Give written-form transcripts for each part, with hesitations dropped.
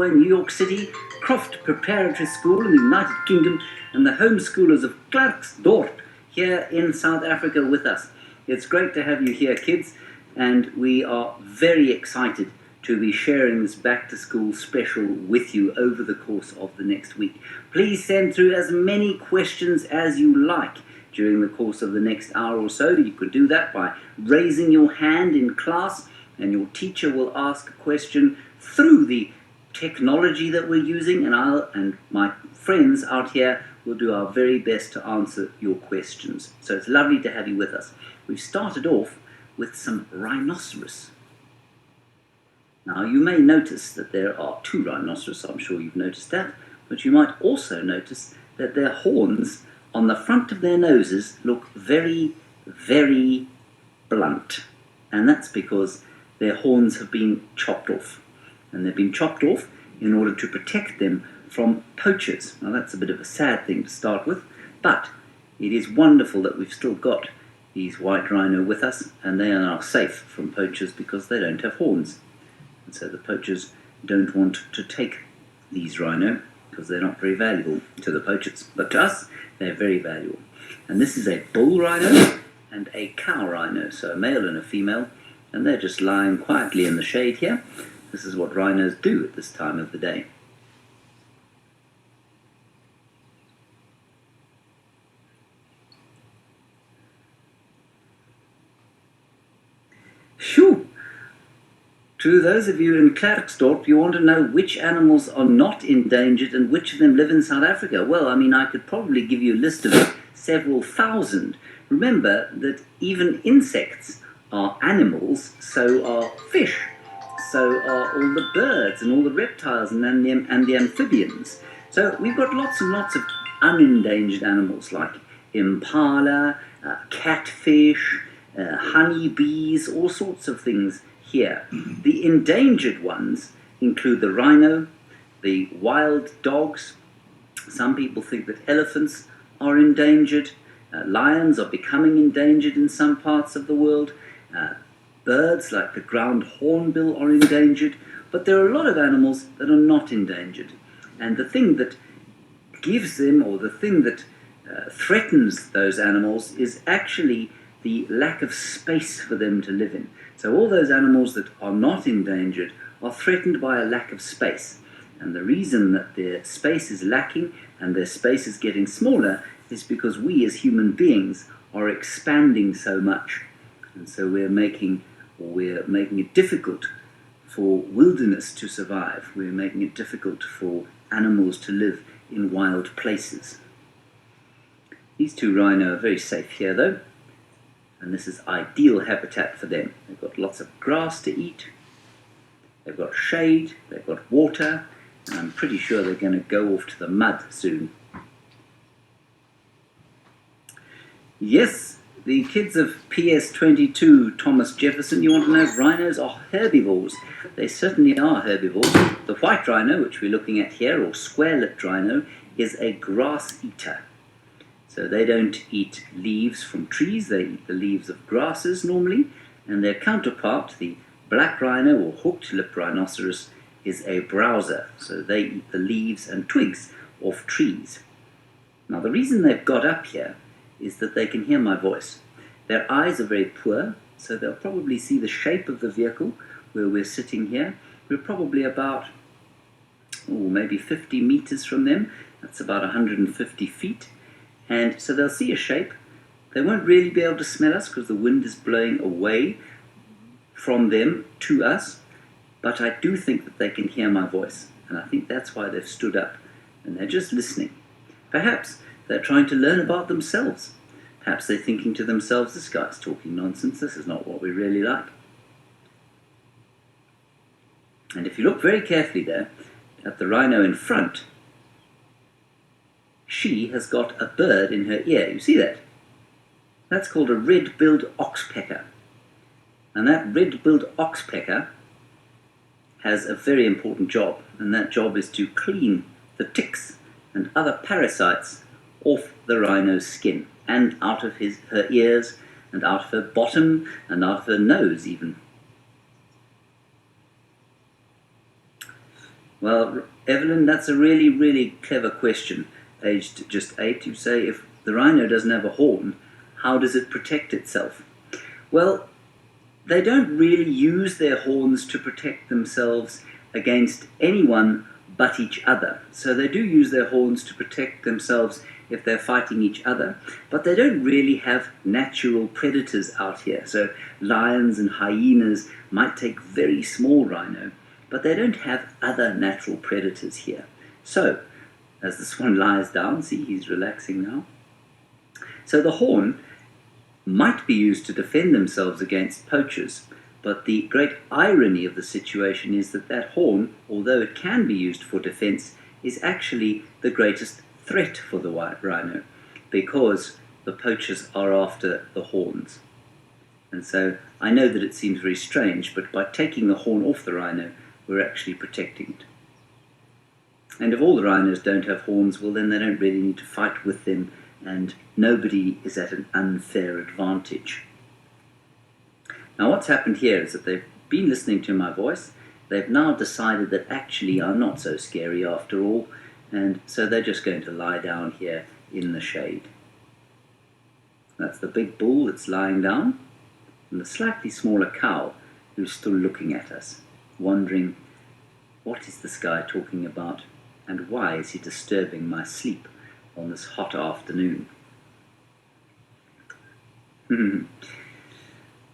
in New York City, Croft Preparatory School in the United Kingdom, and the homeschoolers of Klerksdorp here in South Africa with us. It's great to have you here, kids, and we are very excited to be sharing this back to school special with you over the course of the next week. Please send through as many questions as you like during the course of the next hour or so. You could do that by raising your hand in class, and your teacher will ask a question through the technology that we're using, and I and my friends out here will do our very best to answer your questions. So it's lovely to have you with us. We've started off with some rhinoceros. Now you may notice that there are two rhinoceros, I'm sure you've noticed that, but you might also notice that their horns on the front of their noses look very, very blunt. And that's because their horns have been chopped off. And they've been chopped off in order to protect them from poachers. Now that's a bit of a sad thing to start with, but it is wonderful that we've still got these white rhino with us, and they are now safe from poachers because they don't have horns. And so the poachers don't want to take these rhino because they're not very valuable to the poachers. But to us, they're very valuable. And this is a bull rhino and a cow rhino, so a male and a female, and they're just lying quietly in the shade here. This is what rhinos do at this time of the day. Phew! To those of you in Klerksdorp, you want to know which animals are not endangered and which of them live in South Africa. Well, I mean, I could probably give you a list of several thousand. Remember that even insects are animals, so are fish, so are all the birds and all the reptiles and the amphibians. So we've got lots and lots of unendangered animals like impala, catfish, honeybees, all sorts of things here. The endangered ones include the rhino, the wild dogs. Some people think that elephants are endangered. Lions are becoming endangered in some parts of the world. Birds like the ground hornbill are endangered. But there are a lot of animals that are not endangered. And the thing that gives them, or the thing that threatens those animals, is actually the lack of space for them to live in. So all those animals that are not endangered are threatened by a lack of space. And the reason that their space is lacking and their space is getting smaller is because we as human beings are expanding so much. And so we're making it difficult for wilderness to survive. We're making it difficult for animals to live in wild places. These two rhino are very safe here though. And this is ideal habitat for them. They've got lots of grass to eat, they've got shade, they've got water, and I'm pretty sure they're going to go off to the mud soon. Yes, the kids of PS22 Thomas Jefferson, you want to know if rhinos are herbivores? They certainly are herbivores. The white rhino, which we're looking at here, or square-lipped rhino, is a grass eater. So they don't eat leaves from trees, they eat the leaves of grasses normally, and their counterpart, the black rhino or hooked-lip rhinoceros, is a browser. So they eat the leaves and twigs off trees. Now the reason they've got up here is that they can hear my voice. Their eyes are very poor, so they'll probably see the shape of the vehicle where we're sitting here. We're probably about, maybe 50 meters from them. That's about 150 feet. And so they'll see a shape. They won't really be able to smell us because the wind is blowing away from them to us. But I do think that they can hear my voice. And I think that's why they've stood up. And they're just listening. Perhaps they're trying to learn about themselves. Perhaps they're thinking to themselves, this guy's talking nonsense. This is not what we really like. And if you look very carefully there at the rhino in front, she has got a bird in her ear. You see that? That's called a red-billed oxpecker. And that red-billed oxpecker has a very important job, and that job is to clean the ticks and other parasites off the rhino's skin, and out of her ears, and out of her bottom, and out of her nose even. Well, Evelyn, that's a really, really clever question. Aged just 8, you say, if the rhino doesn't have a horn, how does it protect itself? Well, they don't really use their horns to protect themselves against anyone but each other. So they do use their horns to protect themselves if they're fighting each other, but they don't really have natural predators out here. So lions and hyenas might take very small rhino, but they don't have other natural predators here. So, as this one lies down, see, he's relaxing now. So the horn might be used to defend themselves against poachers, but the great irony of the situation is that that horn, although it can be used for defense, is actually the greatest threat for the white rhino, because the poachers are after the horns. And so I know that it seems very strange, but by taking the horn off the rhino, we're actually protecting it. And if all the rhinos don't have horns, well, then they don't really need to fight with them, and nobody is at an unfair advantage. Now what's happened here is that they've been listening to my voice. They've now decided that actually I'm not so scary after all, and so they're just going to lie down here in the shade. That's the big bull that's lying down, and the slightly smaller cow who's still looking at us, wondering, what is this guy talking about, and why is he disturbing my sleep on this hot afternoon?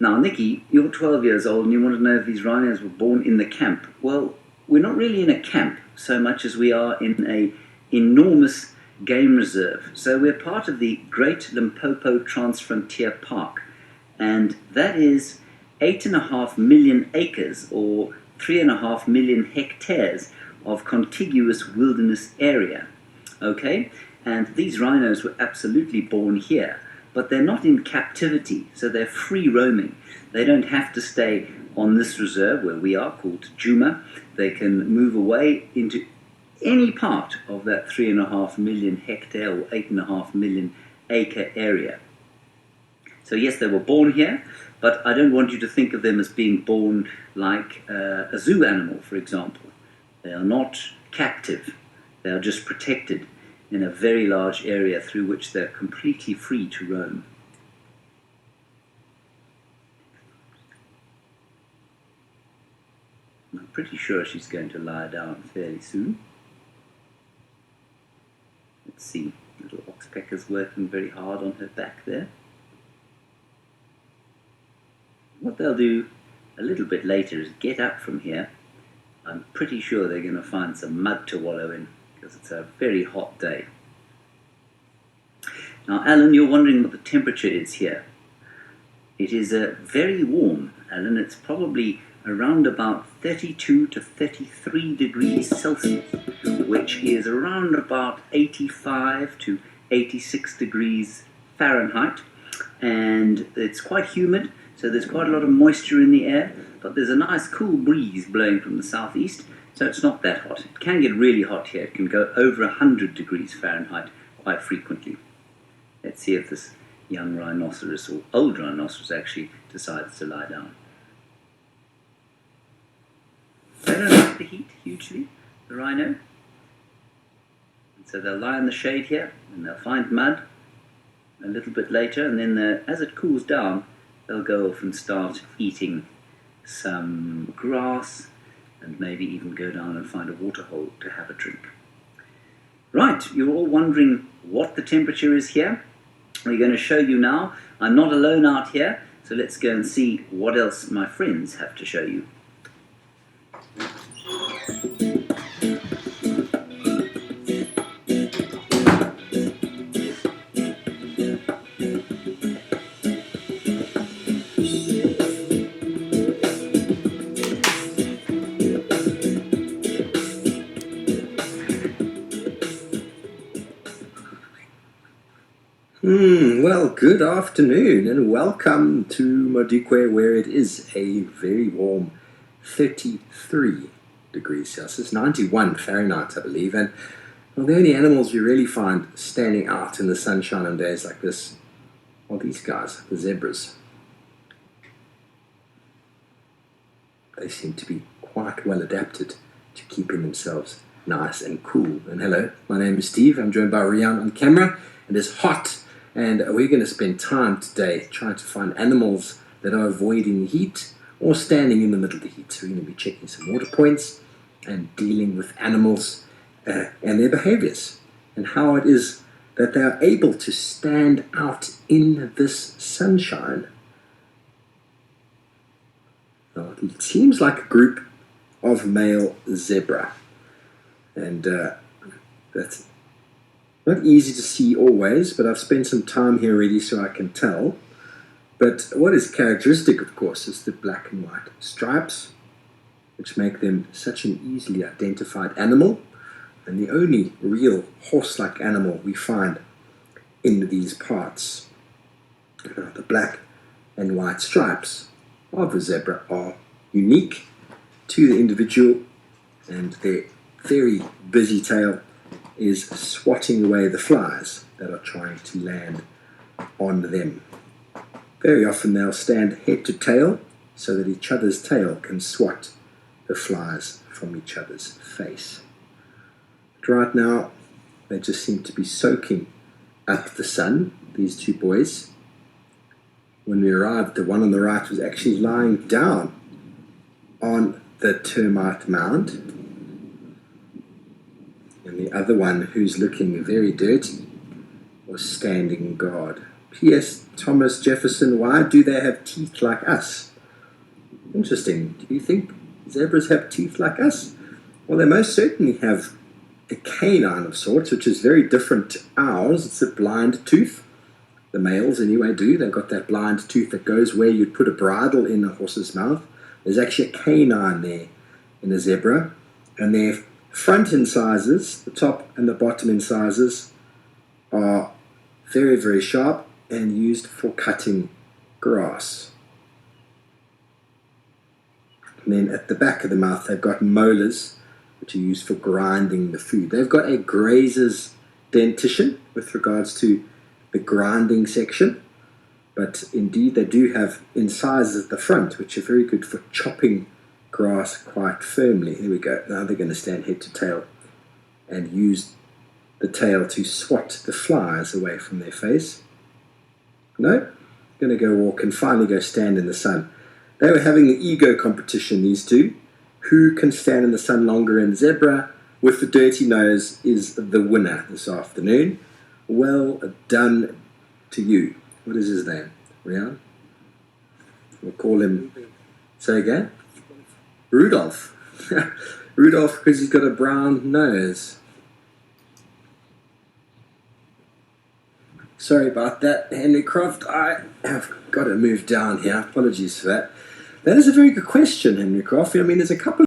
Now, Nikki, you're 12 years old and you want to know if these rhinos were born in the camp. Well, we're not really in a camp so much as we are in an enormous game reserve. So we're part of the Great Limpopo Transfrontier Park, and that is 8.5 million acres or 3.5 million hectares of contiguous wilderness area. Okay? And these rhinos were absolutely born here, but they're not in captivity, so they're free roaming. They don't have to stay on this reserve where we are, called Juma. They can move away into any part of that 3.5 million hectare or 8.5 million acre area. So yes, they were born here, but I don't want you to think of them as being born like a zoo animal, for example. They are not captive. They are just protected in a very large area through which they're completely free to roam. I'm pretty sure she's going to lie down fairly soon. Let's see, little oxpecker's working very hard on her back there. What they'll do a little bit later is get up from here. I'm pretty sure they're going to find some mud to wallow in, because it's a very hot day. Now, Alan, you're wondering what the temperature is here. It is very warm, Alan. It's probably around about 32 to 33 degrees Celsius, which is around about 85 to 86 degrees Fahrenheit. And it's quite humid, so there's quite a lot of moisture in the air, but there's a nice cool breeze blowing from the southeast, so it's not that hot. It can get really hot here. It can go over 100 degrees Fahrenheit quite frequently. Let's see if this young rhinoceros, or old rhinoceros actually, decides to lie down. They don't like the heat hugely, the rhino. And so they'll lie in the shade here, and they'll find mud a little bit later, and then as it cools down, they'll go off and start eating some grass, and maybe even go down and find a waterhole to have a drink. Right, you're all wondering what the temperature is here. We're going to show you now. I'm not alone out here, so let's go and see what else my friends have to show you. Well, good afternoon and welcome to Modikwe, where it is a very warm 33 degrees Celsius, 91 Fahrenheit, I believe. And well, the only animals you really find standing out in the sunshine on days like this are these guys, the zebras. They seem to be quite well adapted to keeping themselves nice and cool. And hello, my name is Steve. I'm joined by Rian on camera. It is hot, and we're going to spend time today trying to find animals that are avoiding heat or standing in the middle of the heat. So we're going to be checking some water points and dealing with animals and their behaviors and how it is that they are able to stand out in this sunshine. Now, it seems like a group of male zebra, and that's not easy to see always, but I've spent some time here already so I can tell. But what is characteristic, of course, is the black and white stripes, which make them such an easily identified animal, and the only real horse-like animal we find in these parts. Now, the black and white stripes of a zebra are unique to the individual, and their very busy tail is swatting away the flies that are trying to land on them. Very often they'll stand head to tail so that each other's tail can swat the flies from each other's face. But right now, they just seem to be soaking up the sun, these two boys. When we arrived, the one on the right was actually lying down on the termite mound, and the other one, who's looking very dirty, was standing guard. P.S. Thomas Jefferson, why do they have teeth like us? Interesting. Do you think zebras have teeth like us? Well, they most certainly have a canine of sorts, which is very different to ours. It's a blind tooth. The males anyway do. They've got that blind tooth that goes where you'd put a bridle in a horse's mouth. There's actually a canine there in a zebra, and their front incisors, the top and the bottom incisors, are very, very sharp and used for cutting grass. And then at the back of the mouth, they've got molars, which are used for grinding the food. They've got a grazer's dentition with regards to the grinding section, but indeed they do have incisors at the front, which are very good for chopping grass quite firmly. Here we go. Now they're going to stand head to tail and use the tail to swat the flies away from their face. No, going to go walk and finally go stand in the sun. They were having an ego competition, these two. Who can stand in the sun longer? And zebra with the dirty nose is the winner this afternoon. Well done to you. What is his name? Rian? We'll call him, say again? Rudolph. Rudolph, because he's got a brown nose. Sorry about that, Henry Croft. I have got to move down here. Apologies for that. That is a very good question, Henry Croft. I mean, there's a couple